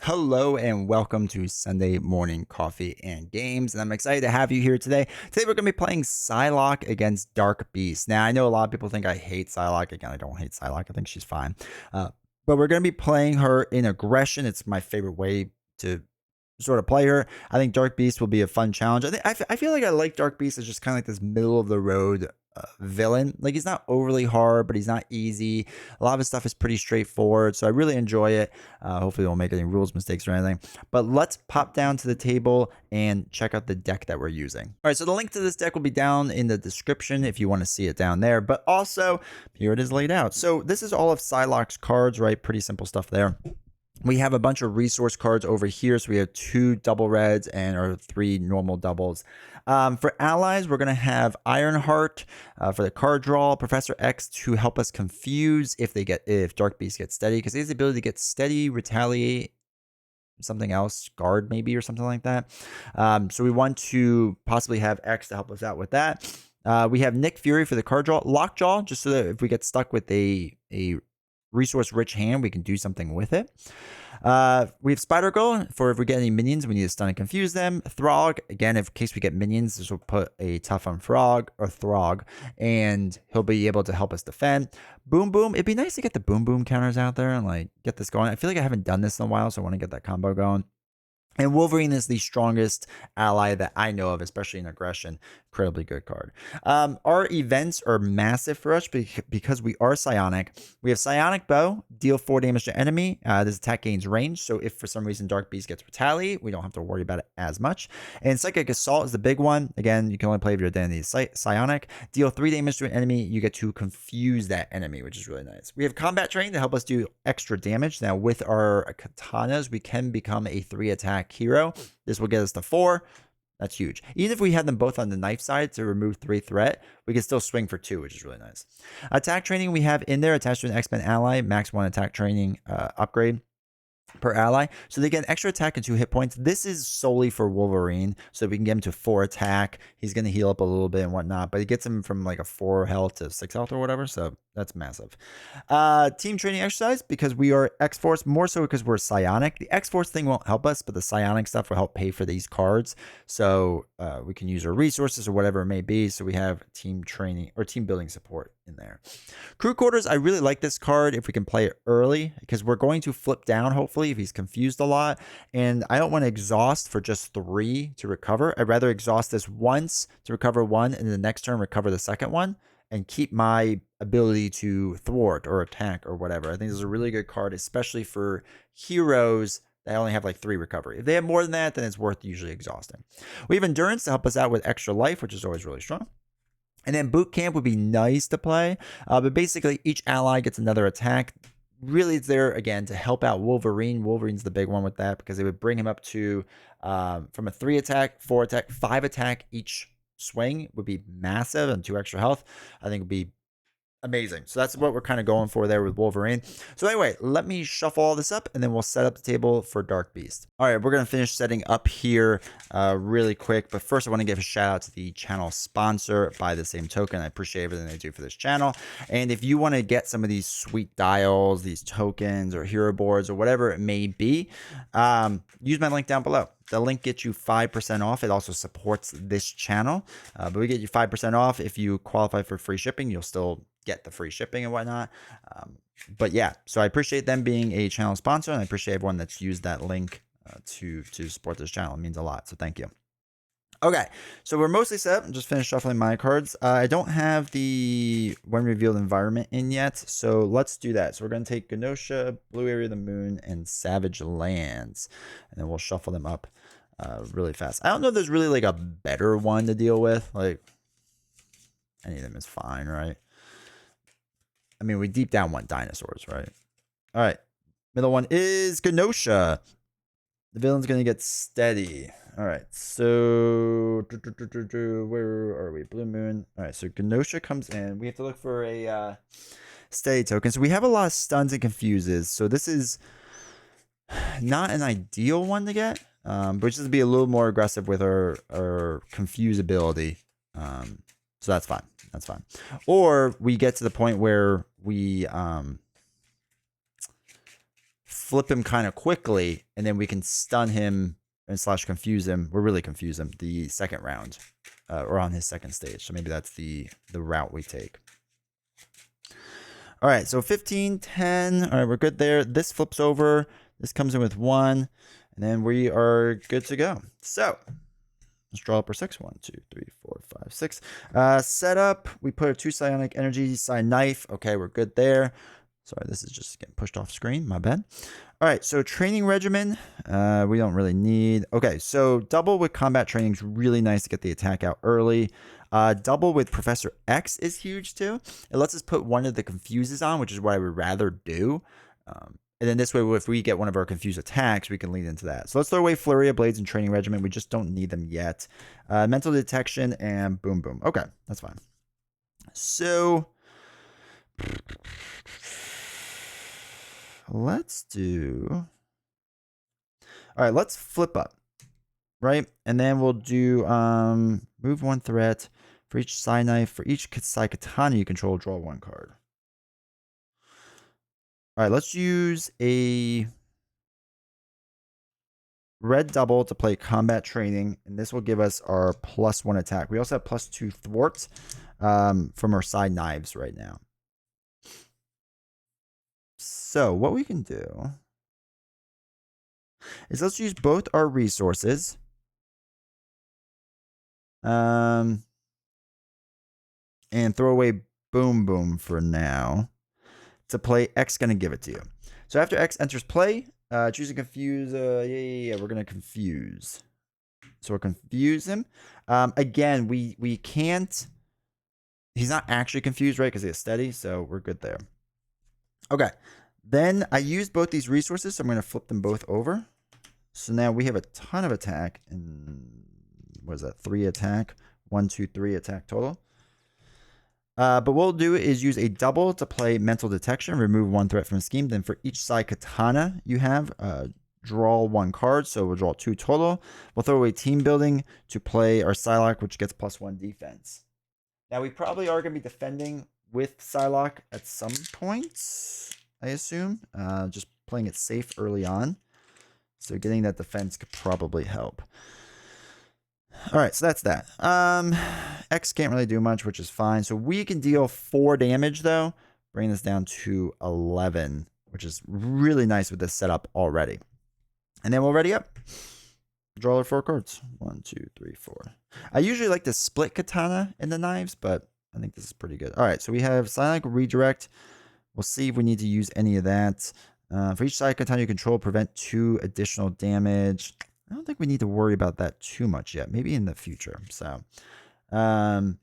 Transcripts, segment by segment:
Hello and welcome to Sunday Morning Coffee and Games. And I'm excited to have you here today. Today we're going to be playing Psylocke against Dark Beast. Now, I know a lot of people think I hate Psylocke. Again, I don't hate Psylocke. I think she's fine. But we're going to be playing her in aggression. It's my favorite way to sort of play her. I think Dark Beast will be a fun challenge. I feel like I like Dark Beast as just kind of like this middle of the road villain. Like, he's not overly hard, but he's not easy. A lot of his stuff is pretty straightforward, so I really enjoy it. Hopefully, we won't make any rules mistakes or anything. But let's pop down to the table and check out the deck that we're using. All right, so the link to this deck will be down in the description if you want to see it down there. But also, here it is laid out. So this is all of Psylocke's cards, right? Pretty simple stuff there. We have a bunch of resource cards over here. So we have 2 double reds and our 3 normal doubles. For allies, we're going to have Ironheart for the card draw, Professor X to help us confuse if Dark Beast gets steady, because he has the ability to get steady, retaliate, something else, guard maybe, or something like that. So we want to possibly have X to help us out with that. We have Nick Fury for the card draw, Lockjaw, just so that if we get stuck with a resource rich hand, we can do something with it. We have Spider Girl for if we get any minions, we need to stun and confuse them. Throg, again, in case we get minions, this will put a tough on Throg, and he'll be able to help us defend. Boom Boom, it'd be nice to get the Boom Boom counters out there and like get this going. I feel like I haven't done this in a while, so I want to get that combo going. And Wolverine is the strongest ally that I know of, especially in aggression. Incredibly good card. Our events are massive for us because we are psionic. We have Psionic Bow, deal 4 damage to enemy. This attack gains range, so if for some reason Dark Beast gets retaliate, we don't have to worry about it as much. And Psychic Assault is the big one. Again, you can only play if your identity is psionic. Deal 3 damage to an enemy. You get to confuse that enemy, which is really nice. We have Combat Train to help us do extra damage. Now, with our katanas, we can become a 3-attack hero. This will get us to 4. That's huge. Even if we had them both on the knife side to remove 3 threat, we can still swing for 2, which is really nice. Attack training we have in there attached to an X-Men ally, max 1 attack training upgrade per ally. So they get an extra attack and 2 hit points. This is solely for Wolverine, so we can get him to 4 attack. He's going to heal up a little bit and whatnot, but it gets him from like a 4 health to 6 health or whatever, so that's massive. Team training exercise, because we are X-Force, more so because we're psionic. The X-Force thing won't help us, but the psionic stuff will help pay for these cards, so we can use our resources or whatever it may be, so we have team training or team building support in there. Crew quarters, I really like this card if we can play it early, because we're going to flip down hopefully if he's confused a lot, and I don't want to exhaust for just 3 to recover. I'd rather exhaust this once to recover 1 and the next turn recover the second one and keep my ability to thwart or attack or whatever. I think this is a really good card, especially for heroes that only have like 3 recovery. If they have more than that, then it's worth usually exhausting. We have Endurance to help us out with extra life, which is always really strong. And then Boot Camp would be nice to play, but basically each ally gets another attack. Really, it's there again to help out Wolverine. Wolverine's the big one with that, because it would bring him up to from a 3 attack, 4 attack, 5 attack each swing would be massive, and 2 extra health I think would be amazing. So that's what we're kind of going for there with Wolverine. So anyway, let me shuffle all this up and then we'll set up the table for Dark Beast. All right, we're going to finish setting up here really quick. But first, I want to give a shout out to the channel sponsor by the same token. I appreciate everything they do for this channel. And if you want to get some of these sweet dials, these tokens or hero boards or whatever it may be, use my link down below. The link gets you 5% off. It also supports this channel, but we get you 5% off. If you qualify for free shipping, you'll still get the free shipping and whatnot. But yeah, so I appreciate them being a channel sponsor, and I appreciate everyone that's used that link to support this channel. It means a lot, so thank you. Okay, so we're mostly set up. I'm just finished shuffling my cards. I don't have the when revealed environment in yet, so let's do that. So we're going to take Genosha, Blue Area of the Moon, and Savage Lands, and then we'll shuffle them up really fast. I don't know if there's really like a better one to deal with. Like, any of them is fine, right? I mean, we deep down want dinosaurs, right? All right, middle one is Genosha. The villain's going to get steady. All right, so where are we? Blue Moon. All right, so Genosha comes in. We have to look for a steady token. So we have a lot of stuns and confuses. So this is not an ideal one to get, but just to be a little more aggressive with our confuse ability. So that's fine. That's fine. Or we get to the point where we flip him kind of quickly, and then we can stun him and slash confuse him. We're really confuse him the second round, or on his second stage. So maybe that's the route we take. All right, so 15, 10. All right, we're good there. This flips over. This comes in with 1, and then we are good to go. So let's draw up our 6. 1, 2, 3, 4, 5, 6. Setup. We put a 2 psionic energy, psi knife. Okay, we're good there. Sorry, this is just getting pushed off screen. My bad. All right, so training regimen. We don't really need. Okay, so double with combat training is really nice to get the attack out early. Double with Professor X is huge too. It lets us put one of the confuses on, which is what I would rather do. And then this way, if we get one of our confused attacks, we can lead into that. So let's throw away Flurry of Blades and Training Regimen. We just don't need them yet. Mental Detection and Boom Boom. Okay, that's fine. So let's do... All right, let's flip up, right? And then we'll do move 1 threat. For each Psi Knife, for each Psi Katana you control, draw 1 card. All right, let's use a red double to play combat training, and this will give us our +1 attack. We also have +2 thwart from our side knives right now. So what we can do is let's use both our resources. And throw away Boom Boom for now. To play X gonna give it to you. So after X enters play, choose and confuse. We're gonna confuse. So we'll confuse him. Again, we can't. He's not actually confused, right? Because he is steady, so we're good there. Okay. Then I used both these resources, so I'm gonna flip them both over. So now we have a ton of attack, and what is that? 3 attack, 1, 2, 3 attack total. But what we'll do is use a double to play Mental Detection, remove 1 threat from the scheme. Then for each Psi Katana you have, draw 1 card, so we'll draw 2 total. We'll throw away Team Building to play our Psylocke, which gets +1 defense. Now we probably are going to be defending with Psylocke at some point, I assume. Just playing it safe early on. So getting that defense could probably help. All right, so that's that. X can't really do much, which is fine. So we can deal 4 damage, though. Bring this down to 11, which is really nice with this setup already. And then we'll ready up. Draw our 4 cards. 1, 2, 3, 4. I usually like to split Katana in the knives, but I think this is pretty good. All right, so we have Psylocke Redirect. We'll see if we need to use any of that. For each Psi Katana you control, prevent 2 additional damage. I don't think we need to worry about that too much yet. Maybe in the future. So, but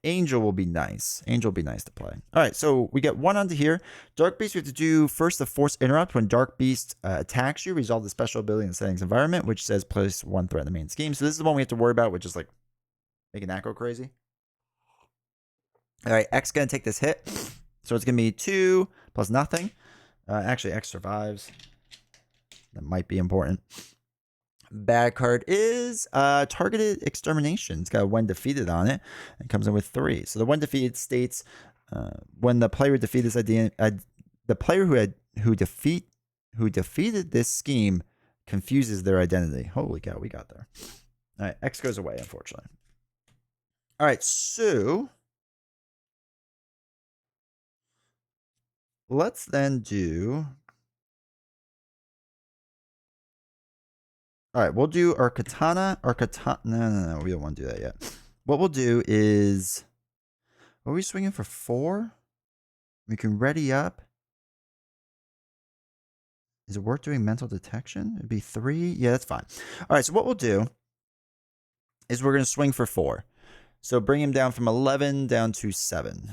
Angel will be nice. Angel will be nice to play. All right, so we get 1 onto here. Dark Beast, we have to do first the Force Interrupt. When Dark Beast attacks you, resolve the special ability in the settings environment, which says place 1 threat in the main scheme. So this is the one we have to worry about, which is like making that go crazy. All right, X going to take this hit. So it's going to be 2 plus nothing. Actually, X survives. That might be important. Bad card is Targeted Extermination. It's got when defeated on it. It comes in with 3. So the when defeated states when the player defeated this idea, the player who defeated this scheme confuses their identity. Holy cow, we got there. All right, X goes away, unfortunately. All right, so let's then do. All right, we'll do our Katana. No, we don't want to do that yet. What we'll do is, are we swinging for 4? We can ready up. Is it worth doing Mental Detection? It'd be 3. Yeah, that's fine. All right, so what we'll do is we're going to swing for 4. So bring him down from 11 down to 7.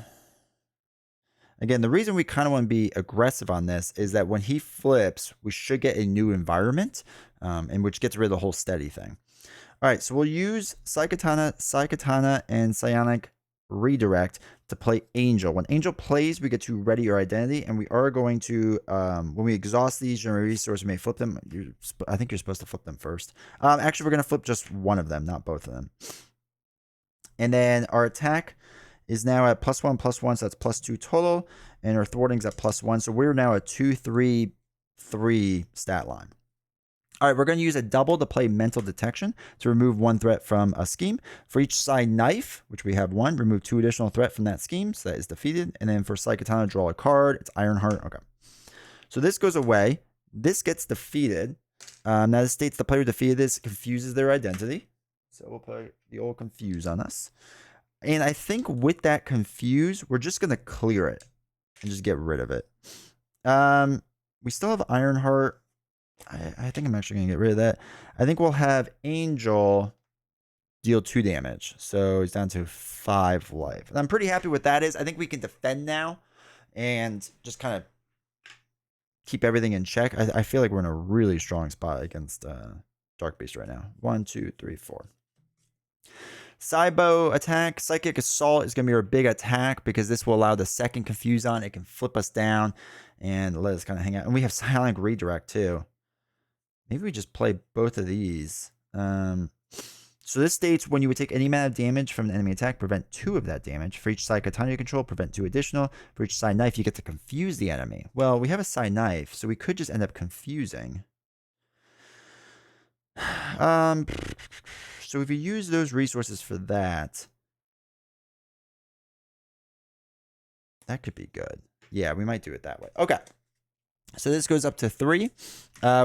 Again, the reason we kind of want to be aggressive on this is that when he flips, we should get a new environment, and which gets rid of the whole steady thing. All right, so we'll use Psi Katana, and Psionic Redirect to play Angel. When Angel plays, we get to ready your identity, and we are going to, when we exhaust these general resources, we may flip them. I think you're supposed to flip them first. Actually, we're going to flip just one of them, not both of them. And then our attack is now at +1/+1, so that's +2 total, and our thwarting's at +1. So we're now at 2, 3, 3 stat line. All right, we're going to use a double to play mental detection to remove 1 threat from a scheme. For each side knife, which we have 1, remove 2 additional threat from that scheme, so that is defeated. And then for Psylocke, draw a card. It's Ironheart. Okay. So this goes away. This gets defeated. Now this states the player who defeated this confuses their identity. So we'll put the old confuse on us. And I think with that confuse, we're just going to clear it and just get rid of it. We still have Ironheart. I think I'm actually going to get rid of that. I think we'll have Angel deal 2 damage. So he's down to 5 life. And I'm pretty happy with that. I think we can defend now and just kind of keep everything in check. I feel like we're in a really strong spot against Dark Beast right now. 1, 2, 3, 4. Cybo attack. Psychic Assault is going to be our big attack because this will allow the second confuse on. It can flip us down and let us kind of hang out. And we have Silent Redirect too. Maybe we just play both of these. So this states when you would take any amount of damage from an enemy attack, prevent 2 of that damage. For each side katana you control, prevent 2 additional. For each side knife, you get to confuse the enemy. Well, we have a side knife, so we could just end up confusing. So if you use those resources for that, that could be good. Yeah, we might do it that way. Okay. So this goes up to 3.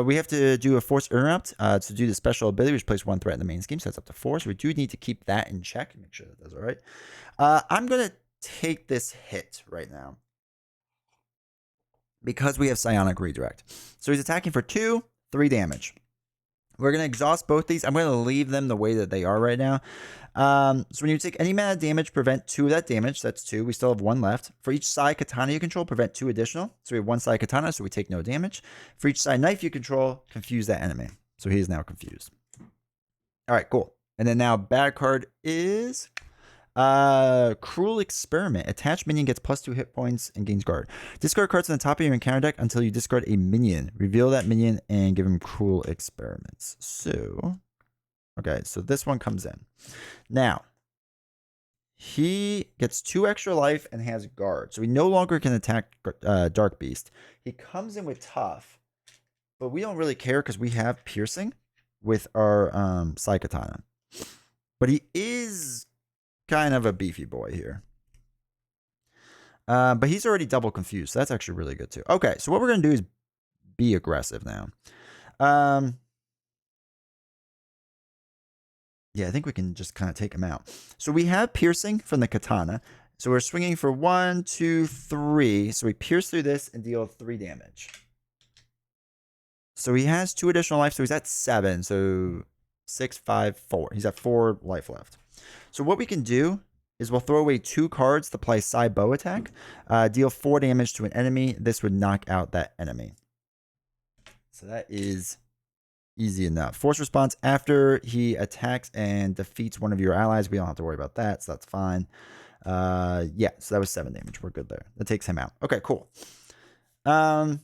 We have to do a Force Interrupt to do the special ability, which places 1 threat in the main scheme. So that's up to 4. So we do need to keep that in check and make sure that that's all right. I'm going to take this hit right now because we have Psionic Redirect. So he's attacking for 2, 3 damage. We're going to exhaust both these. I'm going to leave them the way that they are right now. So when you take any amount of damage, prevent 2 of that damage. That's 2. We still have 1 left. For each side katana you control, prevent 2 additional. So we have 1 side katana, so we take no damage. For each side knife you control, confuse that enemy. So he is now confused. All right, cool. And then now bad card is Cruel Experiment. Attached minion gets +2 hit points and gains guard. Discard cards on the top of your encounter deck until you discard a minion. Reveal that minion and give him Cruel Experiments. So, okay, so this one comes in. Now, he gets 2 extra life and has guard. So he no longer can attack Dark Beast. He comes in with tough, but we don't really care because we have piercing with our Psykatana. But he is kind of a beefy boy here. But he's already double confused. So that's actually really good too. Okay, so what we're going to do is be aggressive now. Yeah, I think we can just kind of take him out. So we have piercing from the katana. So we're swinging for 1, 2, 3. So we pierce through this and deal 3 damage. So he has 2 additional life. So he's at 7. So 6, 5, 4. He's at 4 life left. So what we can do is we'll throw away 2 cards to play side bow attack. Deal 4 damage to an enemy. This would knock out that enemy. So that is easy enough. Force response after he attacks and defeats one of your allies. We don't have to worry about that, so that's fine. Yeah, so that was 7 damage. We're good there. That takes him out. Okay, cool. Let's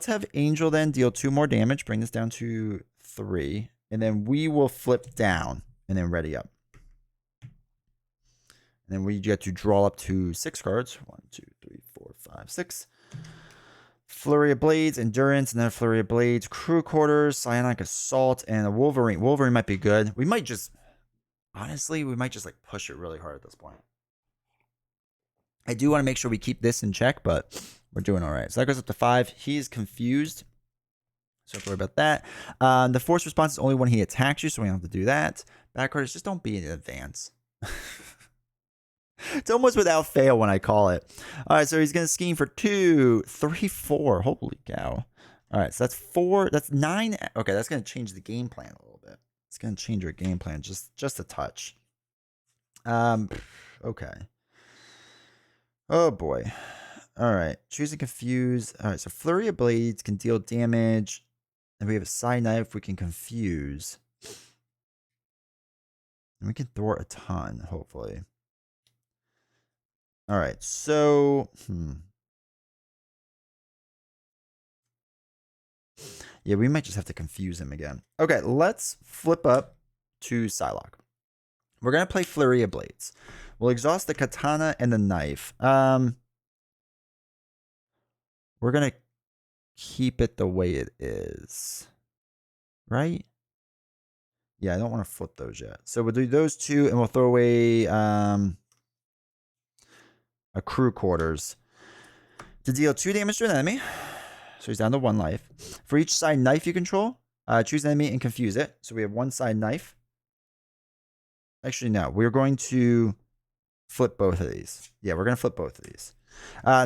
have Angel then deal 2 more damage. Bring this down to 3. And then we will flip down and then ready up. And then we get to draw up to 6 cards. 1, 2, 3, 4, 5, 6. Flurry of Blades, Endurance, and then Flurry of Blades, Crew Quarters, Psionic Assault, and a Wolverine. Wolverine might be good. We might just, honestly, we might just like push it really hard at this point. I do want to make sure we keep this in check, but we're doing all right. So that goes up to 5. He's confused. So don't worry about that. The force response is only when he attacks you, so we don't have to do that. Back card is just don't be in advance. It's almost without fail when I call it. All right, so he's going to scheme for 2, 3, 4. Holy cow. All right, so that's 4. That's 9. Okay, that's going to change the game plan a little bit. It's going to change your game plan just a touch. Okay. Oh, boy. All right, choose and confuse. All right, so Flurry of Blades can deal damage. And we have a side knife we can confuse. And we can thwart a ton, hopefully. All right, so yeah, we might just have to confuse him again. Okay, let's flip up to Psylocke. We're gonna play Flurry of Blades. We'll exhaust the katana and the knife. We're gonna keep it the way it is. Right? Yeah, I don't want to flip those yet. So we'll do those two, and we'll throw away a crew quarters to deal 2 damage to an enemy. So he's down to 1 life. For each side knife you control, choose an enemy and confuse it. So we have 1 side knife. Actually, no. We're going to flip both of these. Yeah, we're going to flip both of these.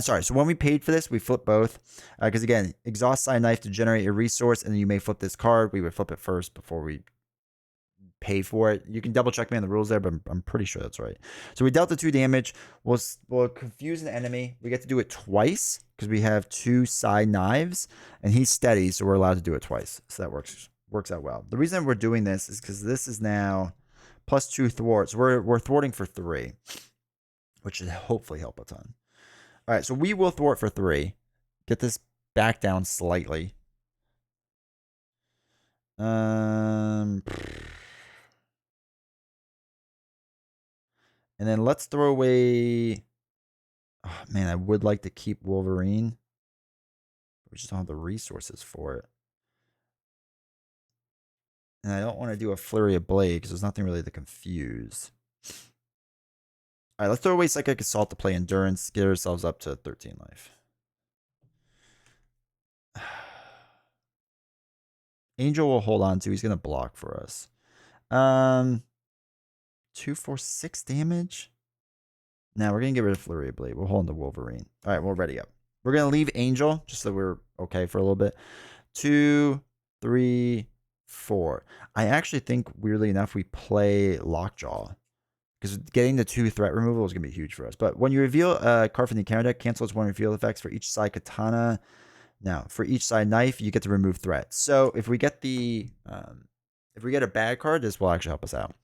Sorry. So when we paid for this, we flip both. Because again, exhaust side knife to generate a resource, and then you may flip this card. We would flip it first before we pay for it. You can double check me on the rules there, but I'm pretty sure that's right. So we dealt the 2 damage. We'll confuse an enemy. We get to do it twice because we have 2 side knives, and he's steady, so we're allowed to do it twice. So that works out well. The reason we're doing this is because this is now plus 2 thwarts. We're thwarting for 3, which should hopefully help a ton. All right, so we will thwart for 3. Get this back down slightly. And then let's throw away... Oh, man, I would like to keep Wolverine. We just don't have the resources for it. And I don't want to do a Flurry of Blade because there's nothing really to confuse. All right, let's throw away Psychic Assault to play Endurance. Get ourselves up to 13 life. Angel will hold on to. He's going to block for us. 2, 4, 6 damage. Now we're going to get rid of Flurry of Blade. We'll hold on to Wolverine. All right, we're ready up. We're going to leave Angel just so we're okay for a little bit. 2, 3, 4. I actually think, weirdly enough, we play Lockjaw. Because getting the 2 threat removal is going to be huge for us. But when you reveal a card from the counter deck, cancel its 1 reveal effects for each side katana. Now, for each side knife, you get to remove threat. So if we get the if we get a bad card, this will actually help us out.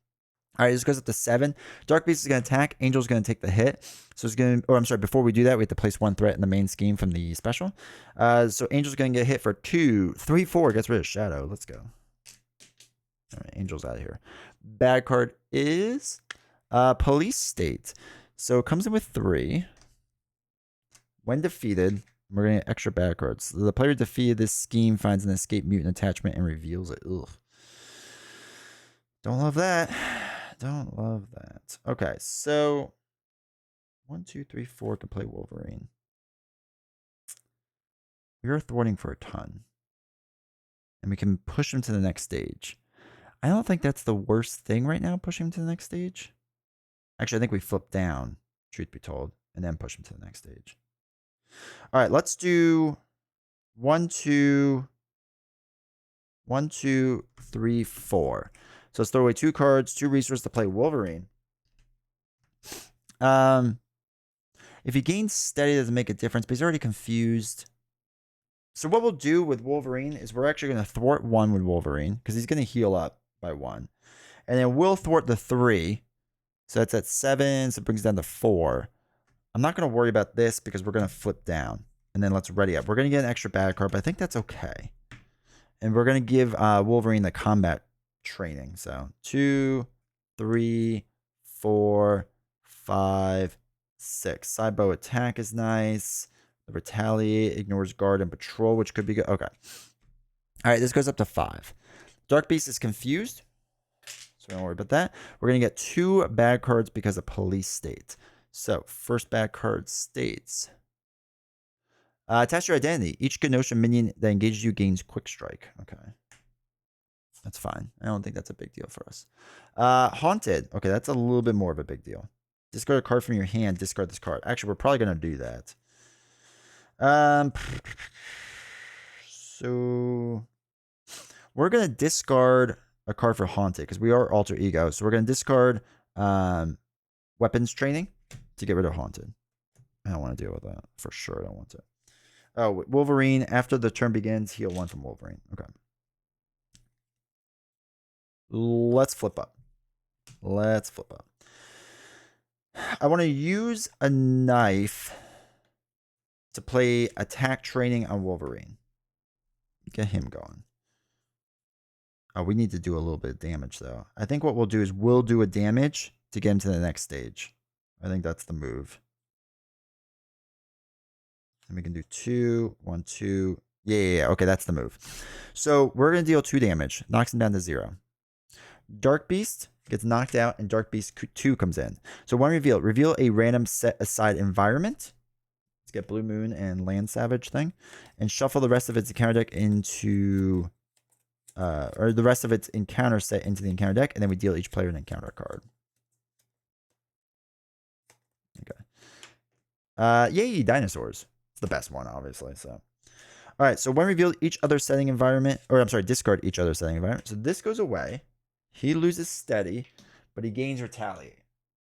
All right, this goes up to 7. Dark Beast is going to attack. Angel's going to take the hit. So it's going to, or I'm sorry, before we do that, we have to place 1 threat in the main scheme from the special. So Angel's going to get hit for 2, 3, 4. Gets rid of Shadow. Let's go. All right, Angel's out of here. Bad card is Police State. So it comes in with 3. When defeated, we're going to get extra bad cards. The player defeated this scheme finds an escape mutant attachment and reveals it. Ugh. Don't love that. Don't love that. Okay, so 1, 2, 3, 4 can play Wolverine. We are thwarting for a ton. And we can push him to the next stage. I don't think that's the worst thing right now, pushing him to the next stage. Actually, I think we flip down, truth be told, and then push him to the next stage. All right, let's do 1, 2, 3, 4. So let's throw away 2 cards, 2 resources to play Wolverine. If he gains steady, it doesn't make a difference, but he's already confused. So what we'll do with Wolverine is we're actually going to thwart 1 with Wolverine because he's going to heal up by 1. And then we'll thwart the 3. So that's at 7, so it brings it down to 4. I'm not going to worry about this because we're going to flip down. And then let's ready up. We're going to get an extra bad card, but I think that's okay. And we're going to give Wolverine the combat training. So 2, 3, 4, 5, 6. Sidebow attack is nice. The retaliate ignores guard and patrol, which could be good. Okay. All right, this goes up to 5. Dark Beast is confused. So don't worry about that. We're going to get 2 bad cards because of Police State. So first bad card states. Attach your identity. Each Genosha minion that engages you gains Quick Strike. Okay. That's fine. I don't think that's a big deal for us. Haunted. Okay, that's a little bit more of a big deal. Discard a card from your hand. Discard this card. Actually, we're probably going to do that. So we're going to discard a card for Haunted because we are Alter Ego. So we're going to discard Weapons Training to get rid of Haunted. I don't want to deal with that. For sure, I don't want to. Oh, Wolverine. After the turn begins, heal 1 from Wolverine. Okay. Let's flip up. Let's flip up. I want to use a knife to play attack training on Wolverine. Get him going. Oh, we need to do a little bit of damage, though. I think what we'll do is we'll do a damage to get him to the next stage. I think that's the move. And we can do 2, 1, 2, Yeah. Okay, that's the move. So we're going to deal 2 damage. Knocks him down to 0. Dark Beast gets knocked out, and Dark Beast 2 comes in. So when revealed, reveal a random set aside environment. Let's get Blue Moon and Land Savage thing. And shuffle the rest of its encounter deck into... or the rest of its encounter set into the encounter deck, and then we deal each player an encounter card. Okay. Yay, dinosaurs. It's the best one, obviously. So, all right. So when revealed, each other setting environment, or I'm sorry, discard each other setting environment. So this goes away. He loses steady, but he gains retaliate,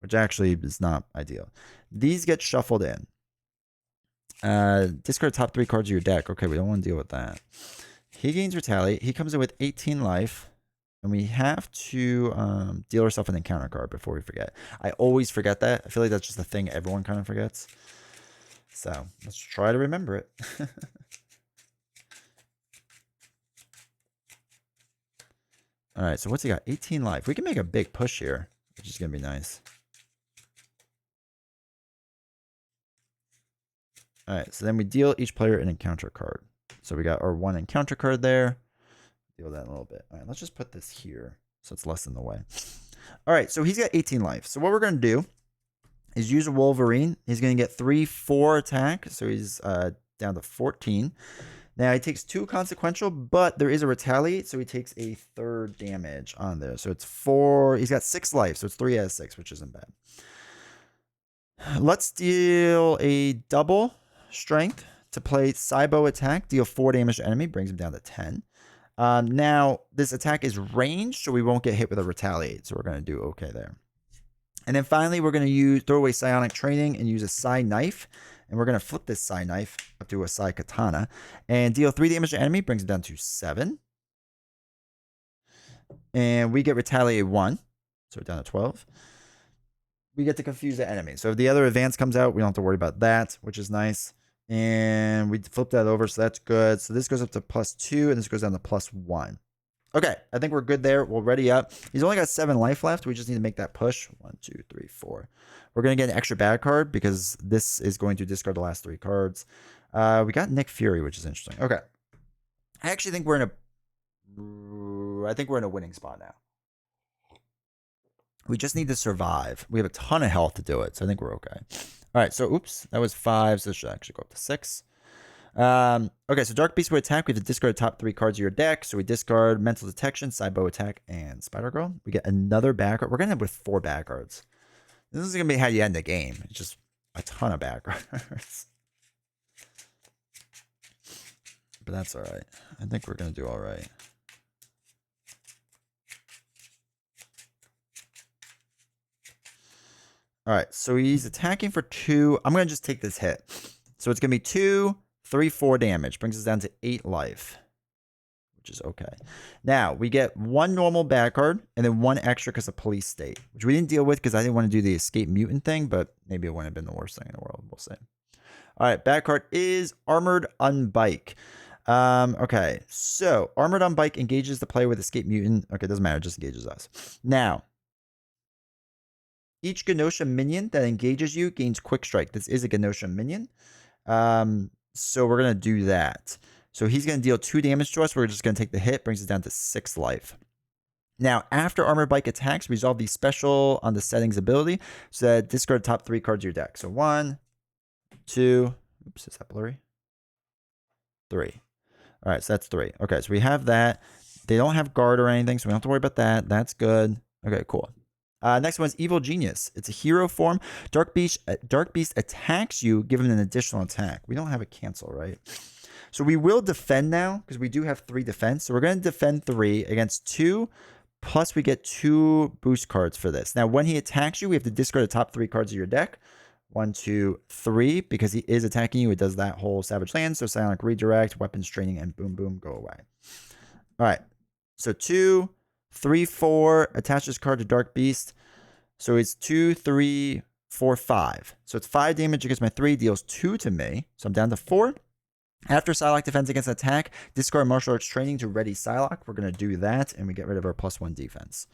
which actually is not ideal. These get shuffled in. Discard top 3 cards of your deck. Okay, we don't want to deal with that. He gains retaliate. He comes in with 18 life. And we have to deal ourselves an encounter card before we forget. I always forget that. I feel like that's just a thing everyone kind of forgets. So let's try to remember it. All right, so what's he got? 18 life. We can make a big push here, which is going to be nice. All right, so then we deal each player an encounter card. So we got our 1 encounter card there. Deal that in a little bit. All right, let's just put this here so it's less in the way. All right, so he's got 18 life. So what we're going to do is use a Wolverine. He's going to get 3/4 attack, so he's down to 14. Now he takes 2 consequential, but there is a retaliate, so he takes a 3rd damage on there. So it's 4. He's got 6 life, so it's 3 out of 6, which isn't bad. Let's deal a double strength to play Cybo attack. Deal 4 damage to enemy, brings him down to 10. Now, this attack is ranged, so we won't get hit with a retaliate. So we're going to do okay there. And then finally, we're going to throw away psionic training and use a psi knife. And we're going to flip this psi knife up to a psi katana. And deal 3 damage to enemy, brings it down to 7. And we get retaliate 1. So we're down to 12. We get to confuse the enemy. So if the other advance comes out, we don't have to worry about that, which is nice. And we flip that over, so that's good. So this goes up to +2, and this goes down to +1. Okay, I think we're good there. We'll ready up. He's only got 7 life left. We just need to make that push. 1, 2, 3, 4. We're going to get an extra bad card because this is going to discard the last 3 cards. We got Nick Fury, which is interesting. Okay. I actually think we're in a winning spot now. We just need to survive. We have a ton of health to do it, so I think we're okay. All right, so oops, that was 5, so this should actually go up to 6. Okay, so Dark Beast would attack. We have to discard the top 3 cards of your deck. So we discard Mental Detection, Cybo Attack, and Spider-Girl. We get another bad card. We're going to end up with 4 bad cards. This is going to be how you end the game. It's just a ton of bad cards. But that's all right. I think we're going to do all right. All right, so he's attacking for 2. I'm going to just take this hit. So it's going to be 2, 3, 4 damage. Brings us down to 8 life, which is okay. Now, we get 1 normal bad card and then 1 extra because of Police State, which we didn't deal with because I didn't want to do the Escape Mutant thing, but maybe it wouldn't have been the worst thing in the world. We'll see. All right, bad card is Armored Unbike. Okay, so Armored Unbike engages the player with Escape Mutant. Okay, doesn't matter, it just engages us. Now, each Genosha minion that engages you gains Quick Strike. This is a Genosha minion. So we're going to do that. So he's going to deal 2 damage to us. We're just going to take the hit. Brings it down to 6 life. Now, after Armored Bike attacks, resolve the special on the settings ability. So that discard top 3 cards of your deck. So 1, 2. Oops, is that blurry? 3. All right, so that's 3. Okay, so we have that. They don't have guard or anything, so we don't have to worry about that. That's good. Okay, cool. Next one is Evil Genius. It's a hero form. Dark Beast attacks you, give him an additional attack. We don't have a cancel, right? So we will defend now because we do have 3 defense. So we're going to defend 3 against 2. Plus we get 2 boost cards for this. Now when he attacks you, we have to discard the top 3 cards of your deck. 1, 2, 3. Because he is attacking you, it does that whole Savage Land. So Psionic Redirect, Weapons Training, and boom, boom, go away. All right. So 2, 3, 4. Attach this card to Dark Beast. So it's 2, 3, 4, 5. So it's 5 damage against my 3. Deals 2 to me. So I'm down to 4. After Psylocke defends against an attack, discard Martial Arts Training to ready Psylocke. We're going to do that, and we get rid of our +1 defense.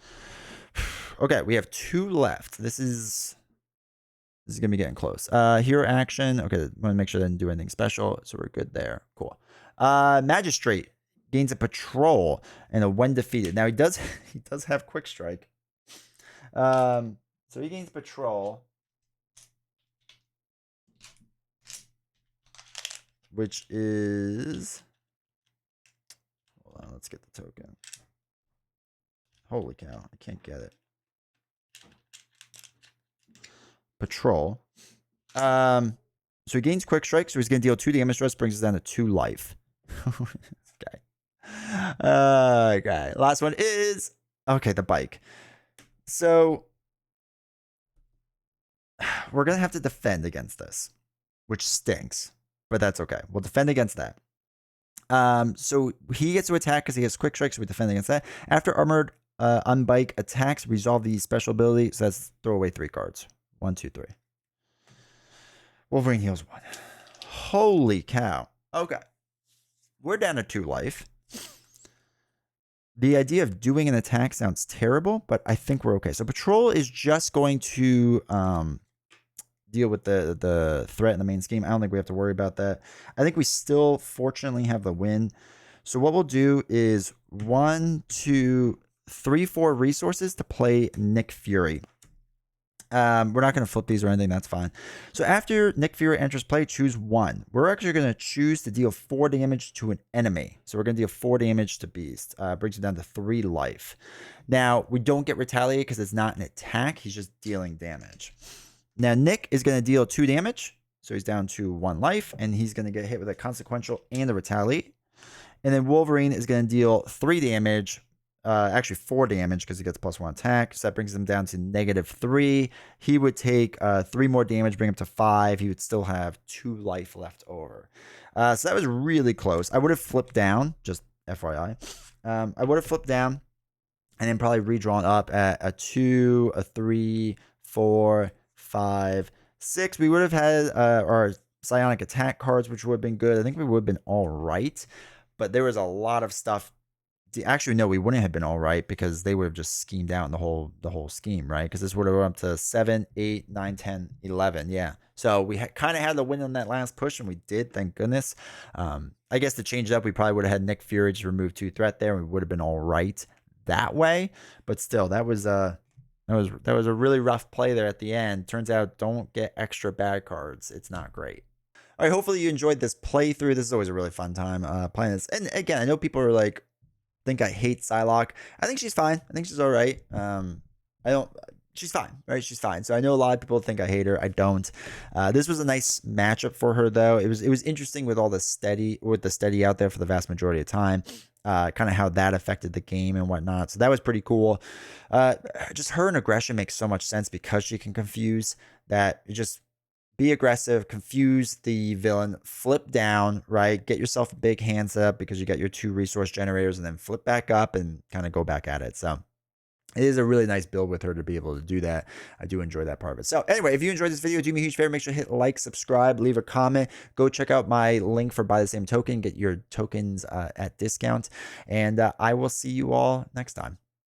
Okay, we have 2 left. This is going to be getting close. Hero action. Okay, I want to make sure I didn't do anything special, so we're good there. Cool. Magistrate gains a patrol and a when defeated. Now he does he does have quick strike. So he gains patrol, which is, hold on, let's get the token. Holy cow, I can't get it. Patrol. So he gains quick strike, so he's going to deal 2 damage to us, brings us down to 2 life. Okay. Okay. Last one is, okay, the bike. So we're going to have to defend against this, which stinks, but that's okay. We'll defend against that. So he gets to attack because he has quick strike, so we defend against that. After armored unbike attacks, resolve the special ability, so that's throw away 3 cards. 1, 2, 3. Wolverine heals 1. Holy cow. Okay. We're down to 2 life. The idea of doing an attack sounds terrible, but I think we're okay. So Patrol is just going to deal with the threat in the main scheme. I don't think we have to worry about that. I think we still, fortunately, have the win. So what we'll do is 1, 2, 3, 4 resources to play Nick Fury. We're not going to flip these or anything. That's fine. So after Nick Fury enters play, choose 1. We're actually going to choose to deal 4 damage to an enemy. So we're going to deal 4 damage to Beast. Brings it down to 3 life. Now, we don't get Retaliate because it's not an attack. He's just dealing damage. Now, Nick is going to deal 2 damage. So he's down to 1 life. And he's going to get hit with a Consequential and a Retaliate. And then Wolverine is going to deal 3 damage. Actually 4 damage because he gets +1 attack. So that brings him down to -3. He would take 3 more damage, bring him to 5. He would still have 2 life left over. So that was really close. I would have flipped down, just FYI. I would have flipped down and then probably redrawn up at a 2, a 3, 4, 5, 6. We would have had our psionic attack cards, which would have been good. I think we would have been all right. But there was a lot of stuff. Actually, no, we wouldn't have been all right because they would have just schemed out in the whole scheme, right? Because this would have went up to 7, 8, 9, 10, 11. Yeah. So we kind of had the win on that last push, and we did, thank goodness. I guess to change it up, we probably would have had Nick Fury just remove 2 threat there, and we would have been all right that way. But still, that was a really rough play there at the end. Turns out, don't get extra bad cards. It's not great. All right, hopefully you enjoyed this playthrough. This is always a really fun time playing this. And again, I know people are like, think I hate Psylocke. I think she's fine. I think she's all right. She's fine, right? She's fine. So I know a lot of people think I hate her. I don't. This was a nice matchup for her, though. It was interesting with all the steady out there for the vast majority of time. Kind of how that affected the game and whatnot. So that was pretty cool. Just her and aggression makes so much sense because she can confuse that. It just be aggressive, confuse the villain, flip down, right? Get yourself a big hands up because you got your 2 resource generators, and then flip back up and kind of go back at it. So it is a really nice build with her to be able to do that. I do enjoy that part of it. So anyway, if you enjoyed this video, do me a huge favor. Make sure to hit like, subscribe, leave a comment. Go check out my link for buy the same token. Get your tokens at discount. And I will see you all next time.